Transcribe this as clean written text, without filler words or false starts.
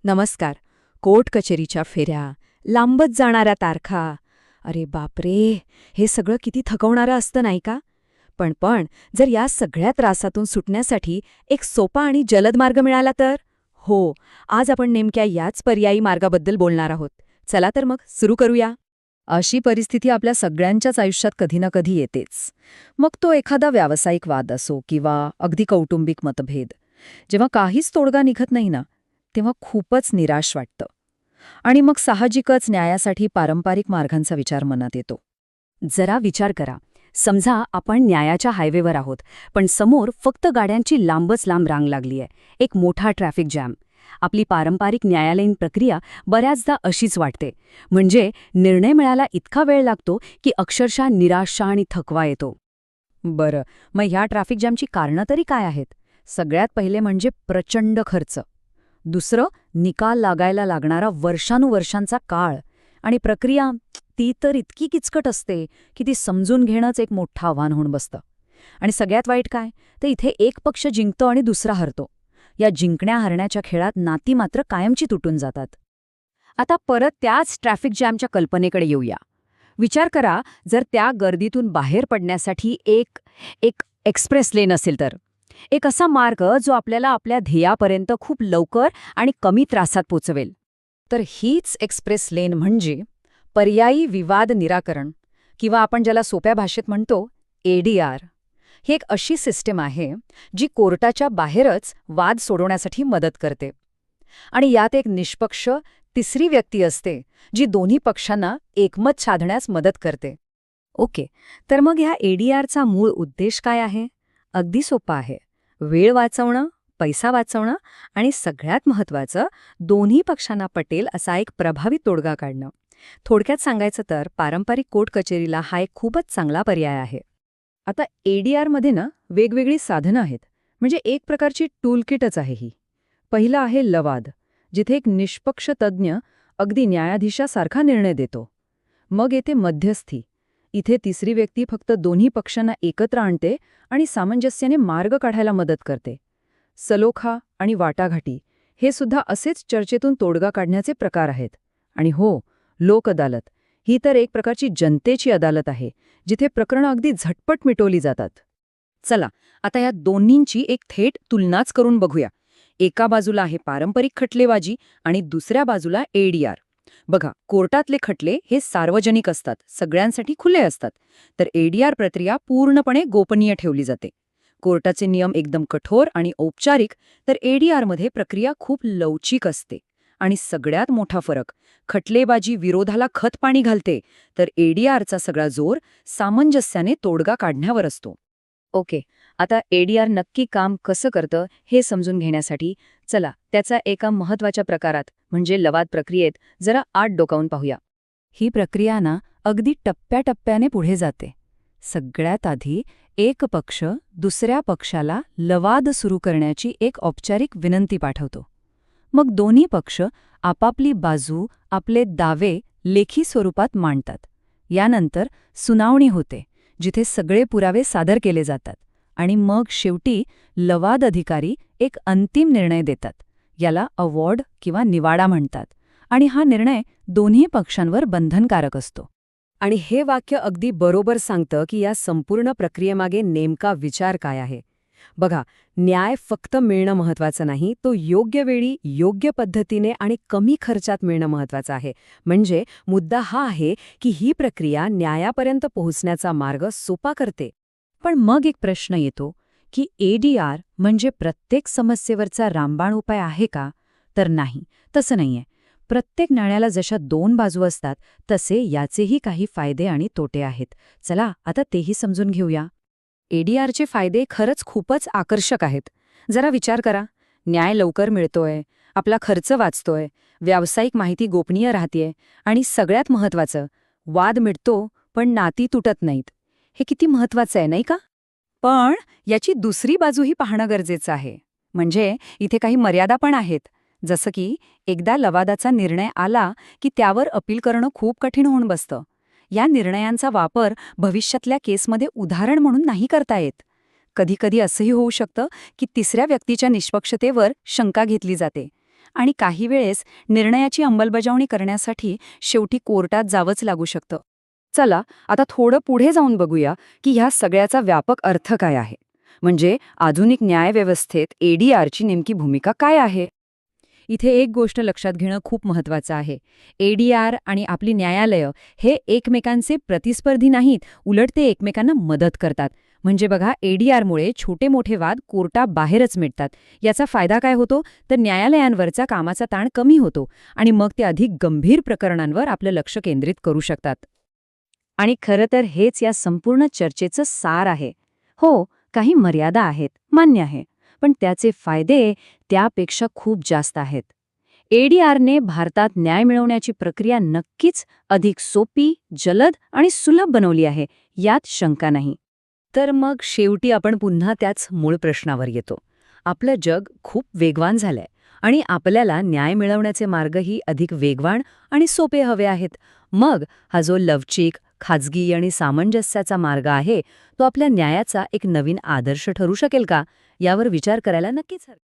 नमस्कार. कोर्ट कचेरीच्या फेऱ्या, लांबत जाणाऱ्या तारखा. अरे बापरे, हे सगळं किती थकवणारं असतं नाही का? पण जर या सगळ्या त्रासातून सुटण्यासाठी एक सोपा आणि जलद मार्ग मिळाला तर? हो, आज आपण नेमक्या याच पर्यायी मार्गाबद्दल बोलणार आहोत. चला तर मग सुरू करूया. अशी परिस्थिती आपल्या सगळ्यांच्याच आयुष्यात कधी ना कधी येतेच. मग तो एखादा व्यावसायिक वाद असो किंवा अगदी कौटुंबिक मतभेद. जेव्हा काहीच तोडगा निघत नाही ना, तेव्हा खूपच निराश वाटतं. आणि मग साहजिकच न्यायासाठी पारंपरिक मार्गांचा विचार मनात येतो. जरा विचार करा. समजा आपण न्यायाच्या हायवेवर आहोत, पण समोर फक्त गाड्यांची लांबच लांब रांग लागली आहे. एक मोठा ट्रॅफिक जॅम. आपली पारंपरिक न्यायालयीन प्रक्रिया बऱ्याचदा अशीच वाटते. म्हणजे निर्णय मिळायला इतका वेळ लागतो की अक्षरशः निराशा आणि थकवा येतो. बरं, मग ह्या ट्रॅफिक जॅमची कारणं तरी काय आहेत? सगळ्यात पहिले म्हणजे प्रचंड खर्च. दुसरं, निकाल लागायला लागणारा वर्षानुवर्षांचा काळ. आणि प्रक्रिया, ती तर इतकी किचकट असते की ती समजून घेणंच एक मोठं आव्हान होऊन बसतं. आणि सगळ्यात वाईट काय, तर इथे एक पक्ष जिंकतो आणि दुसरा हरतो. या जिंकण्या-हरण्याच्या खेळात नाती मात्र कायमची तुटून जातात. आता परत त्याच ट्रॅफिक जॅमच्या कल्पनेकडे येऊया. विचार करा, जर त्या गर्दीतून बाहेर पडण्यासाठी एक एक एक्सप्रेस लेन असेल तर. एक असा मार्ग जो आपल्याला आपल्या ध्येयापर्यंत खूप लवकर आणि कमी त्रासात पोचवेल. तर हीच एक्सप्रेस लेन म्हणजे पर्यायी विवाद निराकरण, किंवा आपण ज्याला सोप्या भाषेत म्हणतो ADR. ही एक अशी सिस्टीम आहे जी कोर्टाच्या बाहेरच वाद सोडवण्यासाठी मदत करते. आणि यात एक निष्पक्ष तिसरी व्यक्ती असते जी दोन्ही पक्षांना एकमत साधण्यास मदत करते. ओके, तर मग ह्या ADRचा मूळ उद्देश काय आहे? अगदी सोपा आहे. वेळ वाचवणं, पैसा वाचवणं आणि सगळ्यात महत्त्वाचं, दोन्ही पक्षांना पटेल असा एक प्रभावी तोडगा काढणं. थोडक्यात सांगायचं तर पारंपरिक कोर्ट कचेरीला हा एक खूपच चांगला पर्याय आहे. आता ADRमध्ये ना वेगवेगळी साधनं आहेत. म्हणजे एक प्रकारची टूलकिटच आहे ही. पहिलं आहे लवाद, जिथे एक निष्पक्ष तज्ज्ञ अगदी न्यायाधीशासारखा निर्णय देतो. मग येते मध्यस्थी. इथे तिसरी व्यक्ती फक्त दोन्ही पक्षांना एकत्र आणते आणि सामंजस्याने मार्ग काढायला मदत करते. सलोखा आणि वाटाघाटी हे सुद्धा असेच चर्चेतून तोडगा काढण्याचे प्रकार आहेत. आणि हो, लोक अदालत ही तर एक प्रकारची जनतेची अदालत आहे, जिथे प्रकरणं अगदी झटपट मिटवली जातात. चला, आता या दोन्हींची एक थेट तुलनाच करून बघूया. एका बाजूला आहे पारंपरिक खटलेबाजी आणि दुसऱ्या बाजूला ADR. बघा, कोर्टातले खटले हे सार्वजनिक असतात, सगळ्यांसाठी खुले असतात. तर ADR प्रक्रिया पूर्णपणे गोपनीय ठेवली जाते. कोर्टाचे नियम एकदम कठोर आणि औपचारिक, तर ADRमध्ये प्रक्रिया खूप लवचिक असते. आणि सगळ्यात मोठा फरक, खटलेबाजी विरोधाला खतपाणी घालते, तर ADRचा सगळा जोर सामंजस्याने तोडगा काढण्यावर असतो. ओके, आता ADR नक्की काम कसं करतं हे समजून घेण्यासाठी चला त्याचा एका महत्त्वाच्या प्रकारात म्हणजे लवाद प्रक्रियेत जरा आत डोकावून पाहूया. ही प्रक्रिया ना अगदी टप्प्याटप्प्याने पुढे जाते. सगळ्यात आधी एक पक्ष दुसऱ्या पक्षाला लवाद सुरू करण्याची एक औपचारिक विनंती पाठवतो. मग दोन्ही पक्ष आपापली बाजू, आपले दावे लेखी स्वरूपात मांडतात. यानंतर सुनावणी होते, जिथे सगळे पुरावे सादर केले जातात. आणि मग शेवटी लवाद अधिकारी एक अंतिम निर्णय देतात. याला अवॉर्ड किंवा निवाडा म्हणतात. आणि हा निर्णय दोन्ही पक्षांवर बंधनकारक असतो. आणि हे वाक्य अगदी बरोबर सांगतं की या संपूर्ण प्रक्रियेमागे नेमका विचार काय आहे. बघा, न्याय फक्त मिळणं महत्त्वाचं नाही, तो योग्य वेळी, योग्य पद्धतीने आणि कमी खर्चात मिळणं महत्त्वाचं आहे. म्हणजे मुद्दा हा आहे की ही प्रक्रिया न्यायापर्यंत पोहोचण्याचा मार्ग सोपा करते. पण मग एक प्रश्न येतो की ADR म्हणजे प्रत्येक समस्येवरचा रामबाण उपाय आहे का? तर नाही, तसं नाहीये. प्रत्येक नाण्याला जशा दोन बाजू असतात, तसे याचेही काही फायदे आणि तोटे आहेत. चला आता तेही समजून घेऊया. ADRचे फायदे खरंच खूपच आकर्षक आहेत. जरा विचार करा, न्याय लवकर मिळतोय, आपला खर्च वाचतोय, व्यावसायिक माहिती गोपनीय राहतेय आणि सगळ्यात महत्त्वाचं, वाद मिटतो पण नाती तुटत नाहीत. हे किती महत्त्वाचं आहे नाही का? पण याची दुसरी बाजूही पाहणं गरजेचं आहे. म्हणजे इथे काही मर्यादा पण आहेत. जसं की एकदा लवादाचा निर्णय आला की त्यावर अपील करणं खूप कठीण होऊन बसतं. या निर्णयांचा वापर भविष्यातल्या केसमध्ये उदाहरण म्हणून नाही करता येत. कधीकधी असंही होऊ शकतं की तिसऱ्या व्यक्तीच्या निष्पक्षतेवर शंका घेतली जाते. आणि काही वेळेस निर्णयाची अंमलबजावणी करण्यासाठी शेवटी कोर्टात जावंच लागू शकतं. चला आता थोडं पुढे जाऊन बघूया की ह्या सगळ्याचा व्यापक अर्थ काय आहे. म्हणजे आधुनिक न्यायव्यवस्थेत ADRची नेमकी भूमिका काय आहे. इथे एक गोष्ट लक्षात घेणं खूप महत्वाचं आहे. ADR आणि आपली न्यायालयं हे एकमेकांचे प्रतिस्पर्धी नाहीत, उलट ते एकमेकांना मदत करतात. म्हणजे बघा, ADRमुळे छोटे मोठे वाद कोर्टाबाहेरच मिटतात. याचा फायदा काय होतो तर न्यायालयांवरचा कामाचा ताण कमी होतो आणि मग ते अधिक गंभीर प्रकरणांवर आपलं लक्ष केंद्रित करू शकतात. आणि खरं तर हेच या संपूर्ण चर्चेचं सार आहे. हो, काही मर्यादा आहेत, मान्य आहे, पण त्याचे फायदे त्यापेक्षा खूप जास्त आहेत. ADRने भारतात न्याय मिळवण्याची प्रक्रिया नक्कीच अधिक सोपी, जलद आणि सुलभ बनवली आहे, यात शंका नाही. तर मग शेवटी आपण पुन्हा त्याच मूळ प्रश्नावर येतो. आपलं जग खूप वेगवान झालंय आणि आपल्याला न्याय मिळवण्याचे मार्गही अधिक वेगवान आणि सोपे हवे आहेत. मग हा जो लवचिक, खाजगी आणि सामंजस्याचा मार्ग आहे, तो आपल्या न्यायाचा एक नवीन आदर्श ठरू शकेल का, यावर विचार करायला नक्कीच हरकत नाही.